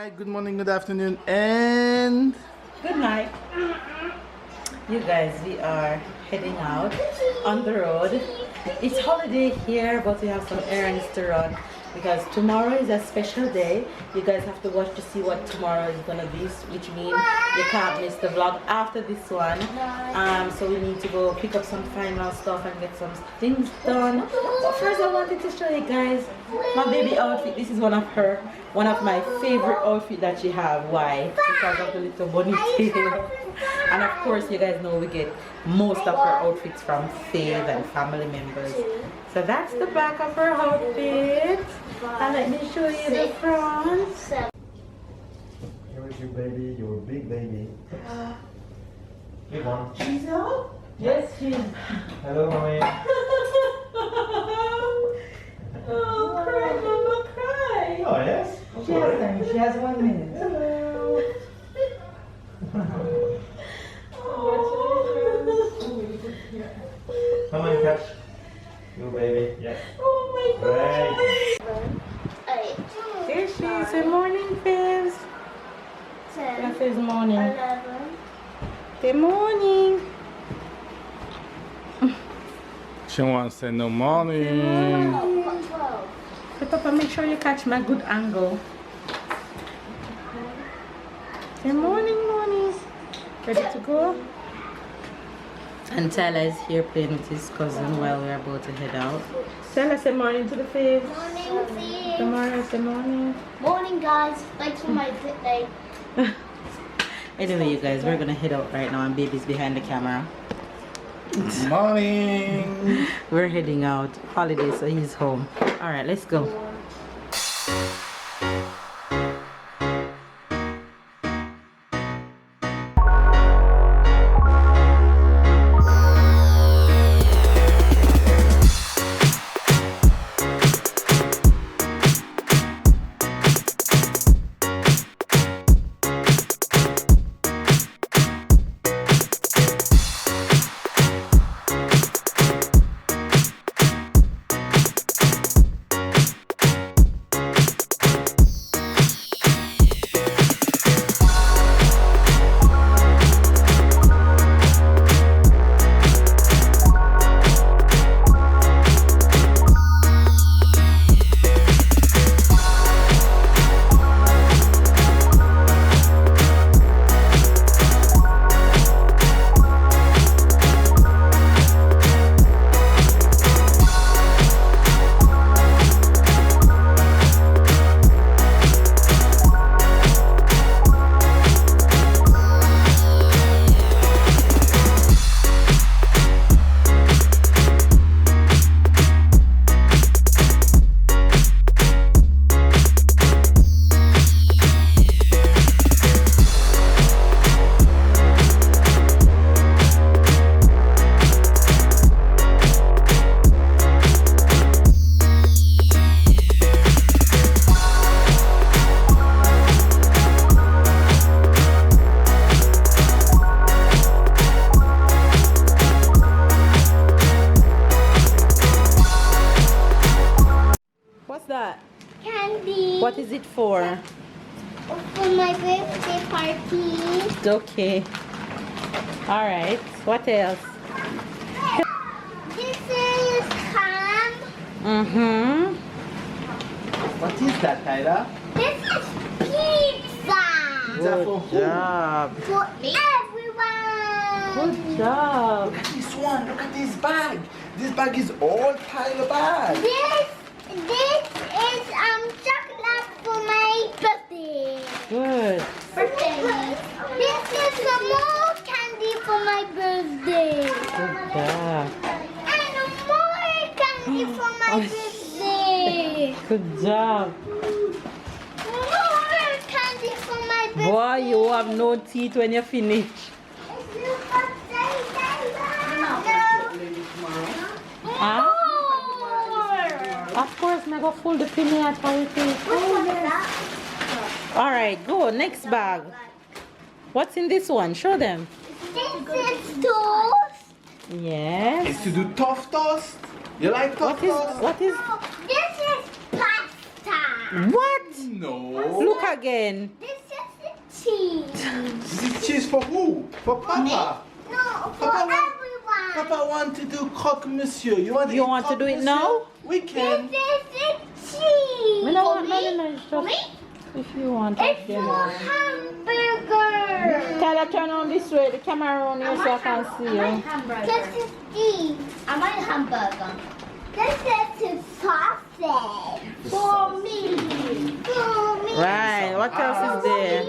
Alright, good morning, good afternoon, and good night. You guys, we are heading out on the road. It's holiday here, but we have some errands to run because tomorrow is a special day. You guys have to watch to see what tomorrow is gonna be, which means you can't miss the vlog after this one. So we need to go pick up some final stuff and get some things done. But first I wanted to show you guys my baby outfit. This is one of my favorite outfit that she have. Why? Because of the little bunny tail. And of course you guys know we get most of her outfits from Fave and family members. So that's the back of her outfit. And let me show you the front. Here is your baby, your big baby. Big one. She's out? Yes, she's. Hello, mommy. Oh, cry, mama, cry. Oh, yes? She has time. She has 1 minute. Hello. Come on, catch. Your baby, yes. Oh my God. Great. There she is. Good morning, Fizz. 10, Fizz morning. 11, Good morning. she wants to say no morning. 12. Hey, Papa, make sure you catch my good angle. Good morning, morning. Ready to go? And Tyler is here playing with his cousin while we're about to head out. Tyler, say morning to the Fizz. Morning, Steve. Good morning, say morning. Morning, guys. Thanks for my birthday. Anyway, you guys, we're gonna head out right now and baby's behind the camera. Morning. We're heading out. Holiday, so he's home. Alright, let's go. What's that? Candy. What is it for? For my birthday party. Okay. Alright. What else? This is ham. Mm-hmm. What is that, Tyler? This is pizza. Good job. For everyone. Good job. Look at this one. Look at this bag. This bag is all Tyler bag. This is chocolate for my birthday. Good. This is some more candy for my birthday. Good job. And more candy for my birthday. Good job. More candy for my birthday. Boy, you have no teeth when you finish. Huh? Of course, I go full the penny at how it is. Alright, go. Next bag. What's in this one? Show them. This is toast. Yes. It's to do tough toast. You like tough toast? What is? This is pasta. What? No. Look again. This is the cheese. This is cheese for who? For Papa. No, for Papa, everyone. Papa want to do croque monsieur. You want to, You eat want to croque do it monsieur? now? We can. This is the cheese. No, For no, me? no, no, it's For just me? if you want. It's for hamburger. Tyler, turn on this way. The camera on you so I can see you. This is cheese. I want hamburger. This is sausage. For me. For me. Right. What else is there?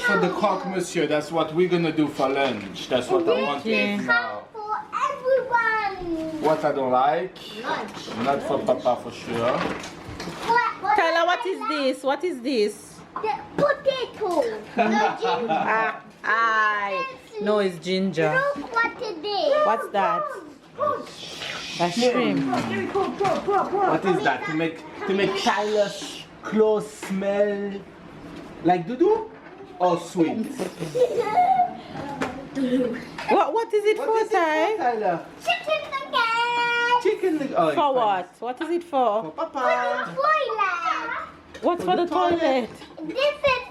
For the croque monsieur, that's what we're gonna do for lunch. That's what I want to Okay. eat now. For everyone. What I don't like, Lunch. not for Papa for sure. Tyler, what is this? What is this? The potato. The ginger. No, it's ginger. Look what it is. What's that? That's shrimp. What is that? To make Tyler's clothes smell like doo-doo or sweet? What is it What for, is it for, Ty? Tyler? Chicken nugget. Chicken leg. Oh, it's For fine. what? What is it For for? Papa. Toilet. What's For for the the toilet? This is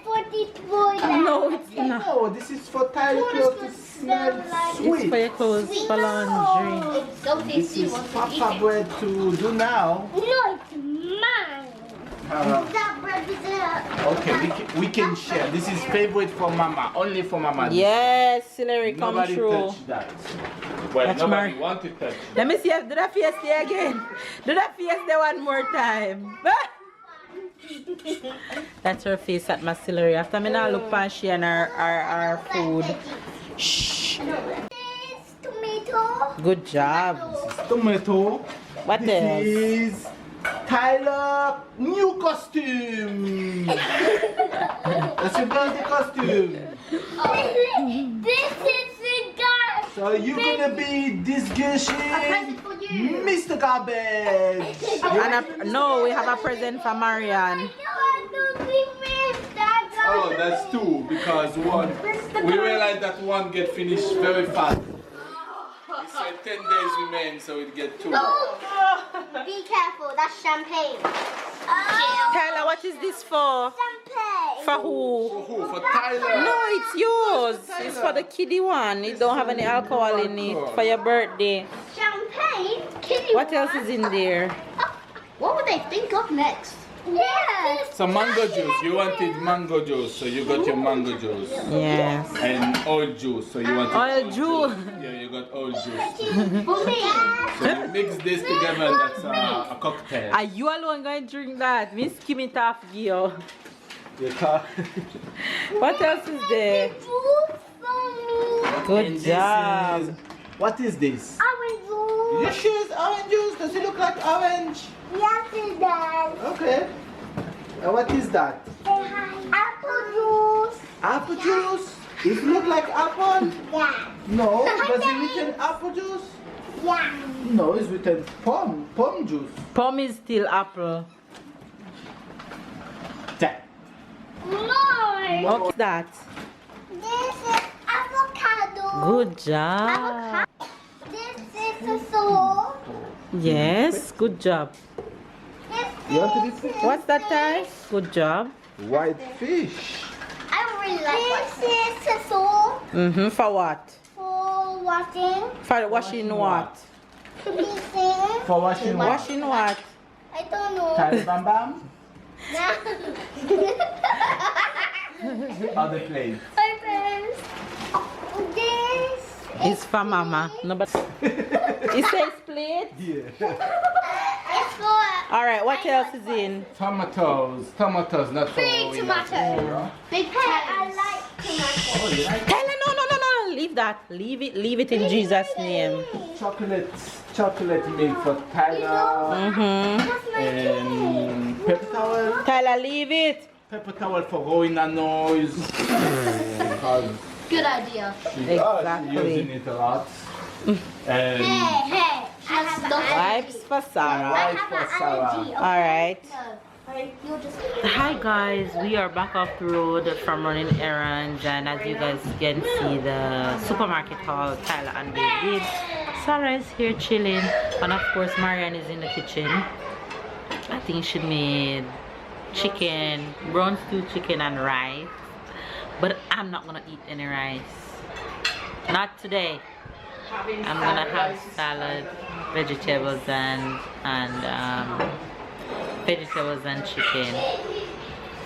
for the toilet. No, it's not. No, this is for Tyler clothes to smell It's sweet. for your clothes, for laundry. It's so This tasty. is Papa bread to do now. No, it's mine. That bread is Okay, we can share. This is favorite for Mama, only for Mama. Yes, Hillary, come Nobody true. touch that. Well, That's nobody my- want to touch. Let me see if do that fiesta again. Do that fiesta one more time. That's her face at my Hillary. After me now look pan she and our food. Shh. This tomato. Good job. Tomato. What This else? is Tyler new costume. That's your birthday costume. This is the guy. So you're gonna be disgusting Mr. Garbage. No, we have a present for Marianne. Oh, that's two because one. We realized that one get finished very fast. He said 10 days remain, so it get two. Be careful, that's champagne. Tyler, what is this for? Champagne. For who? For who? For Tyler. No, it's yours. It's for the kiddie one. It don't have any alcohol in it. For your birthday. Champagne? Kitty What else is in there? What would they think of next? Yes. Some mango juice. You wanted mango juice, so you got your mango juice. Yes. And oil juice, so you wanted Oil juice. Yeah, you got oil juice. For me. So you mix this together and that's a cocktail. Are you alone going to drink that? Miss Kim it off, Gio. You can't- What else is there? Juice for me. Good And this job. is- what is this? Orange Your juice. shoes orange juice. Does it look like orange? Yes, it does. Okay. What is that? Apple juice. Apple juice. It look like apple. Yeah. No, does it written apple juice? Yeah. No, it's written plum juice. Plum is still apple. Tap. More. What's that? This is avocado. Good job. This is a soul. Yes, good job. You want to be What's that, Ty? Good job. white fish? I really like this is a soul For what? for washing. For washing what? Cleaning. For washing what? Washing what? I don't know. Tyler Bam Bam? Other place. Hi friends. This It's for mama. No, but it says plate. Yeah. is for All right, what else is in? Tomatoes, not for big tomato. Big I like tomato. Oh, you like Tyler, no. Leave that. Leave it in Jesus' name. chocolate milk for Tyler That's my cake. and pepper towel. Tyler, leave it. Pepper towel for Rowena noise. Because Good idea. she's Exactly. using it a lot. And Hey, I have an Wipes for Sarah. Wipes for Sarah. All right. You just Hi guys, we are back off the road from running errands, and as you guys can see, the supermarket haul Tyler and Babe did. Sarah is here chilling, and of course Marianne is in the kitchen. I think she made chicken, brown stew chicken and rice. But I'm not gonna eat any rice. Not today. I'm gonna have salad, vegetables and chicken.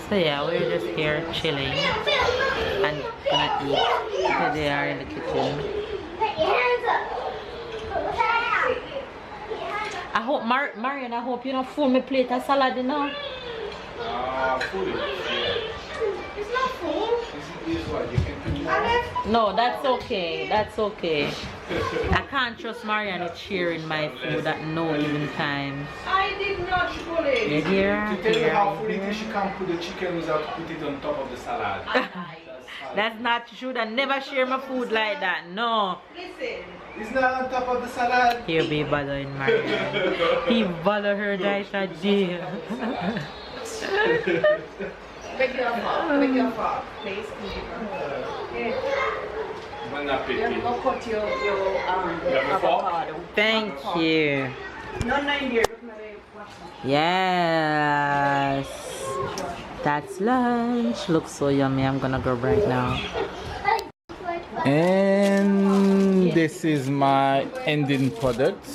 So yeah, we're just here chilling and gonna eat. So they are in the kitchen. I hope Marian, I hope you don't fool me plate of salad, you know. Full. It's not full. This is what you can put more. No, that's okay. That's okay. I can't trust Marian with sharing my food at no given time. I did not pull it. You hear? To tell you how full it is, she can't put the chicken without put it on top of the salad. That's not true. I never share my food like that. No. Listen. It's not on top of the salad. Here be bothering Marian. He bother her nice and day. Beg your fork, please. Bon appetit. Go cut your avocado. Thank you. No, here. Yes. That's lunch. Looks so yummy. I'm gonna go right now. And this is my ending product.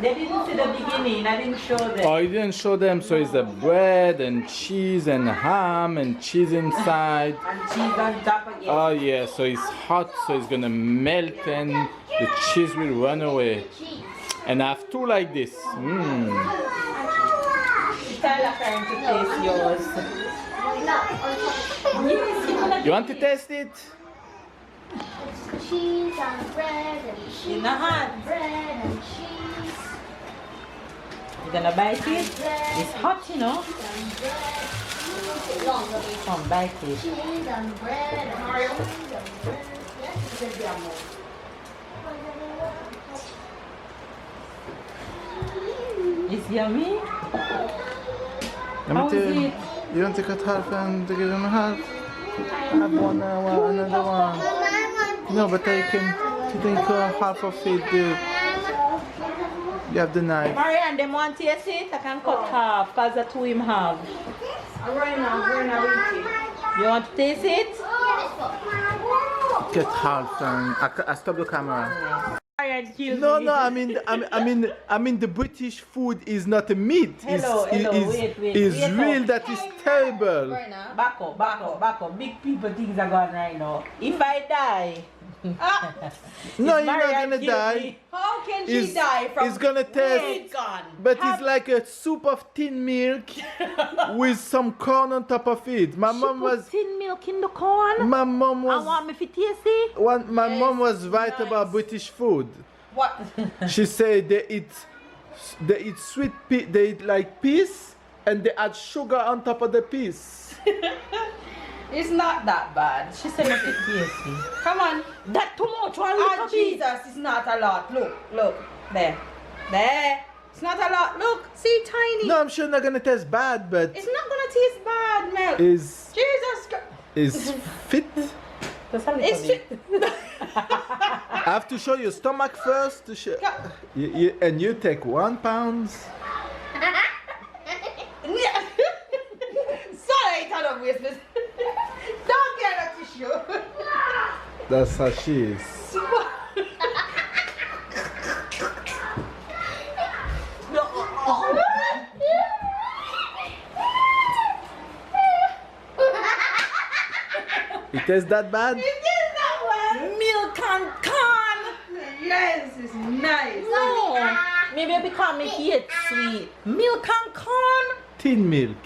They didn't see the beginning. I didn't show them. Oh, you didn't show them, so it's the bread and cheese and ham and cheese inside. And cheese on top again. Oh yeah, so it's hot, so it's gonna melt and the cheese will run away. And I have two like this. Tell a friend to taste yours. You want to taste it? Cheese and bread and cheese. In the hand. Bread and cheese. You gonna bite it? It's hot, you know. Come bite it. Cheese and bread and cheese and bread. It's yummy. Let How is it? You want to cut half and give him half? Have one, another one. No, but I can take half of it. You have the knife. Marianne, they want to taste it? I can cut half because the two him have. Right now, You want to taste it? Cut half and I stop the camera. Marianne, kill No, me. no, I mean the British food is not a meat. Hello, It's wait. It's real. That is terrible. Back up. Big people things are going right now. If I die, No, you're not Marianne gonna kill die. me. How can she It's, die from it's gonna taste, It's gone. but it's like a soup of tin milk with some corn on top of it. My mom was, tin milk in the corn. my mom I was, want me to taste it. my mom was right about British food. What? She said they eat sweet pea, they eat like peas, and they add sugar on top of the peas. It's not that bad. She said it's tasty. Come on. That too much. One Oh, little bit. Jesus, it's not a lot. Look. There. It's not a lot. Look, see, tiny. No, I'm sure not gonna taste bad, but It's not gonna taste bad, Mel. is Jesus Christ. fit. Just a little It's bit. I have to show your stomach first to show. And you take 1 pound. Sorry, I thought of business. Don't get a tissue. That's how she is. It tastes that bad? Milk and corn. Yes, it's nice. No. Maybe because me hate sweet. Milk and corn. Tin milk.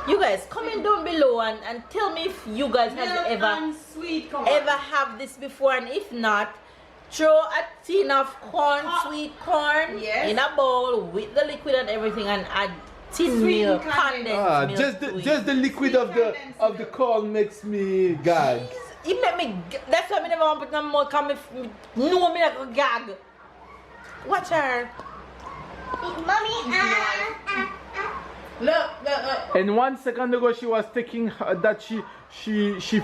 You guys, comment down below and tell me if you guys Milk have and sweet corn. ever have this before, and if not, throw a tin of corn, sweet corn, Yes. in a bowl with the liquid and everything, and add tin Sweet milk, and condensed milk. Just the liquid of the corn makes me gag. It make me. That's why I never want to put no more. Cause me know me like a gag. Watch her. Mommy, Look. And 1 second ago she was taking that she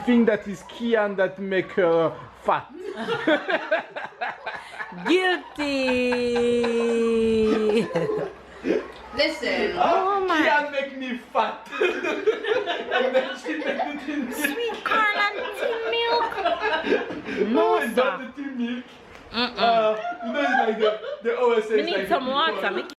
think that is Kian that make her fat. Guilty. Listen. Oh my. Can't make me fat. And then she make the tin milk. Sweet corn and tin milk. No, Oh, is that sir. the tin milk? Mm-mm. You know, it's like they always say We it's need like some the water. people-